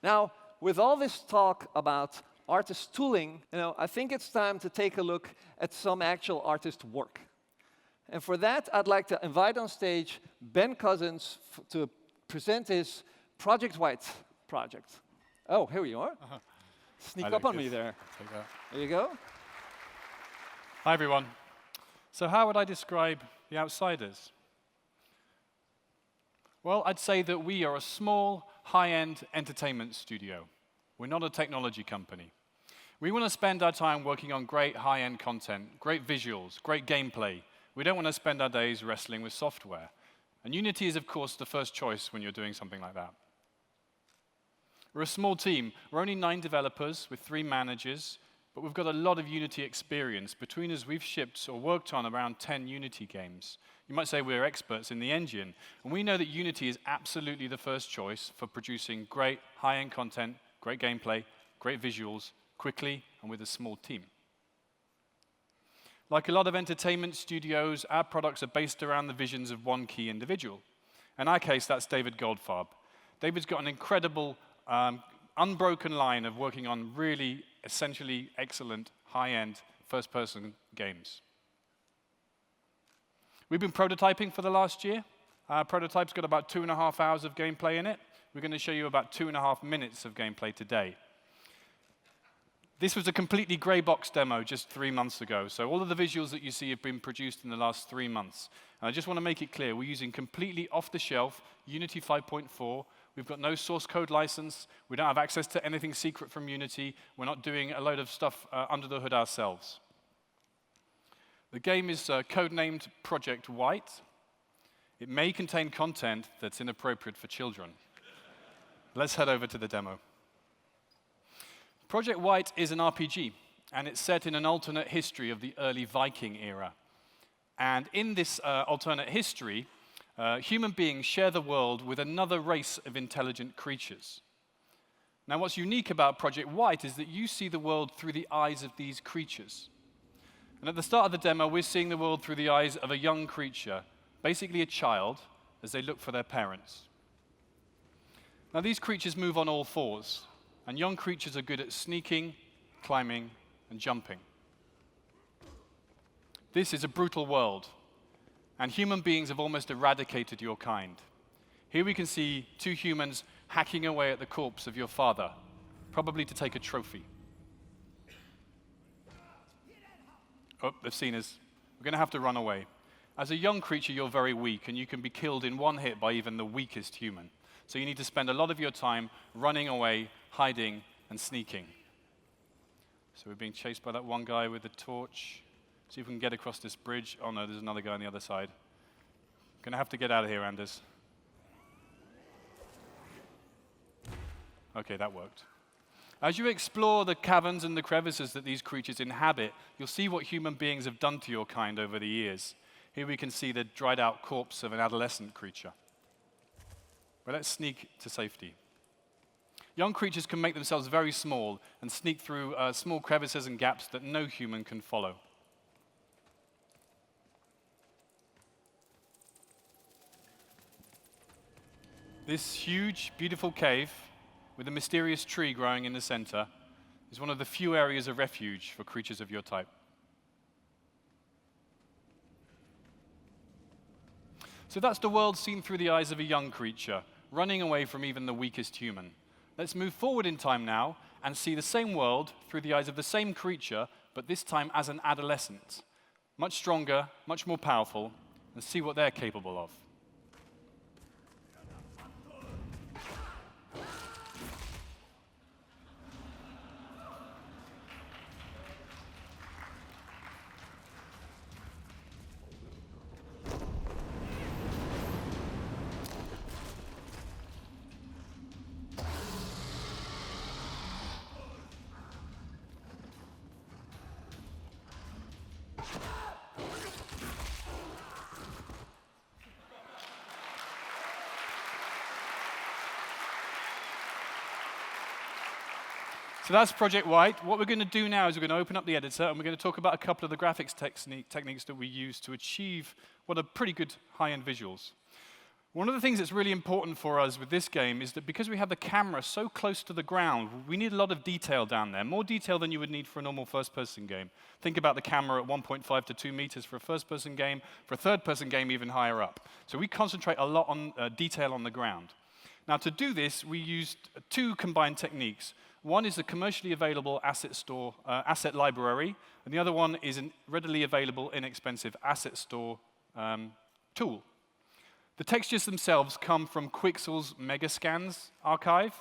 Now, with all this talk about artist tooling, I think it's time to take a look at some actual artist work. And for that, I'd like to invite on stage Ben Cousins to present his Project Wight project. Oh, here you are. Sneak up on me there. Take that. There you go. Hi, everyone. So how would I describe The Outsiders? Well, I'd say that we are a small, high-end entertainment studio. We're not a technology company. We want to spend our time working on great high-end content, great visuals, great gameplay. We don't want to spend our days wrestling with software. And Unity is, of course, the first choice when you're doing something like that. We're a small team. We're only 9 developers with 3 managers, but we've got a lot of Unity experience. Between us, we've shipped or worked on around 10 Unity games. You might say we're experts in the engine, and we know that Unity is absolutely the first choice for producing great high-end content, great gameplay, great visuals, quickly and with a small team. Like a lot of entertainment studios, our products are based around the visions of one key individual. In our case, that's David Goldfarb. David's got an incredible, unbroken line of working on really essentially excellent, high-end, first-person games. We've been prototyping for the last year. Our prototype's got about 2.5 hours of gameplay in it. We're going to show you about 2.5 minutes of gameplay today. This was a completely gray box demo just 3 months ago, so all of the visuals that you see have been produced in the last 3 months. And I just want to make it clear, we're using completely off-the-shelf Unity 5.4. We've got no source code license. We don't have access to anything secret from Unity. We're not doing a load of stuff under the hood ourselves. The game is codenamed Project Wight. It may contain content that's inappropriate for children. Let's head over to the demo. Project Wight is an RPG, and it's set in an alternate history of the early Viking era. And in this alternate history, human beings share the world with another race of intelligent creatures. Now, what's unique about Project Wight is that you see the world through the eyes of these creatures. And at the start of the demo, we're seeing the world through the eyes of a young creature, basically a child, as they look for their parents. Now, these creatures move on all fours. And young creatures are good at sneaking, climbing, and jumping. This is a brutal world, and human beings have almost eradicated your kind. Here we can see 2 humans hacking away at the corpse of your father, probably to take a trophy. Oh, they've seen us. We're going to have to run away. As a young creature, you're very weak, and you can be killed in one hit by even the weakest human. So you need to spend a lot of your time running away, hiding, and sneaking. So we're being chased by that one guy with the torch. See if we can get across this bridge. Oh no, there's another guy on the other side. Gonna have to get out of here, Anders. Okay, that worked. As you explore the caverns and the crevices that these creatures inhabit, you'll see what human beings have done to your kind over the years. Here we can see the dried out corpse of an adolescent creature. But let's sneak to safety. Young creatures can make themselves very small and sneak through small crevices and gaps that no human can follow. This huge, beautiful cave with a mysterious tree growing in the center is one of the few areas of refuge for creatures of your type. So that's the world seen through the eyes of a young creature, running away from even the weakest human. Let's move forward in time now and see the same world through the eyes of the same creature, but this time as an adolescent. Much stronger, much more powerful, and see what they're capable of. So that's Project Wight. What we're going to do now is we're going to open up the editor and we're going to talk about a couple of the graphics techniques that we use to achieve what are pretty good high-end visuals. One of the things that's really important for us with this game is that because we have the camera so close to the ground, we need a lot of detail down there, more detail than you would need for a normal first-person game. Think about the camera at 1.5 to 2 meters for a first-person game, for a third-person game even higher up. So we concentrate a lot on detail on the ground. Now to do this, we used two combined techniques. One is a commercially available asset library, and the other one is a readily available, inexpensive asset store tool. The textures themselves come from Quixel's Megascans archive.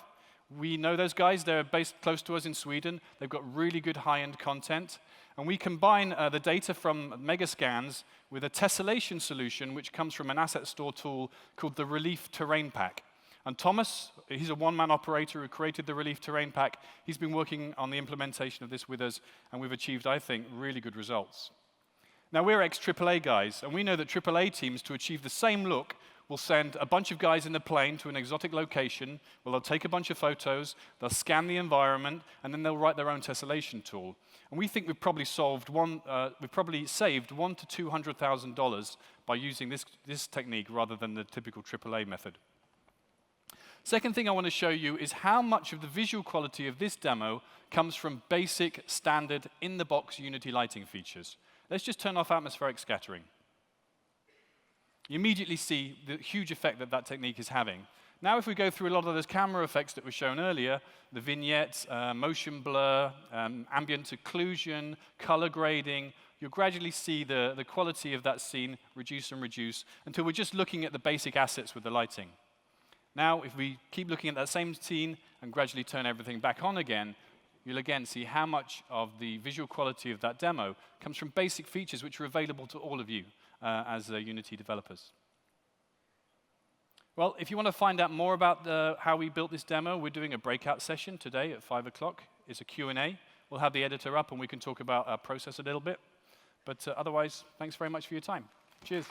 We know those guys. They're based close to us in Sweden. They've got really good high-end content. And we combine the data from Megascans with a tessellation solution, which comes from an asset store tool called the Relief Terrain Pack. And Thomas, he's a one-man operator who created the Relief Terrain Pack. He's been working on the implementation of this with us, and we've achieved, I think, really good results. Now, we're ex-AAA guys, and we know that AAA teams, to achieve the same look, will send a bunch of guys in a plane to an exotic location, where they'll take a bunch of photos, they'll scan the environment, and then they'll write their own tessellation tool. And we think we've probably saved $100,000 to $200,000 by using this technique rather than the typical AAA method. Second thing I want to show you is how much of the visual quality of this demo comes from basic, standard, in-the-box Unity lighting features. Let's just turn off atmospheric scattering. You immediately see the huge effect that that technique is having. Now, if we go through a lot of those camera effects that were shown earlier, the vignettes, motion blur, ambient occlusion, color grading, you'll gradually see the quality of that scene reduce and reduce until we're just looking at the basic assets with the lighting. Now, if we keep looking at that same scene and gradually turn everything back on again, you'll again see how much of the visual quality of that demo comes from basic features which are available to all of you as Unity developers. Well, if you want to find out more about how we built this demo, we're doing a breakout session today at 5 o'clock. It's a Q&A. We'll have the editor up and we can talk about our process a little bit. But otherwise, thanks very much for your time. Cheers.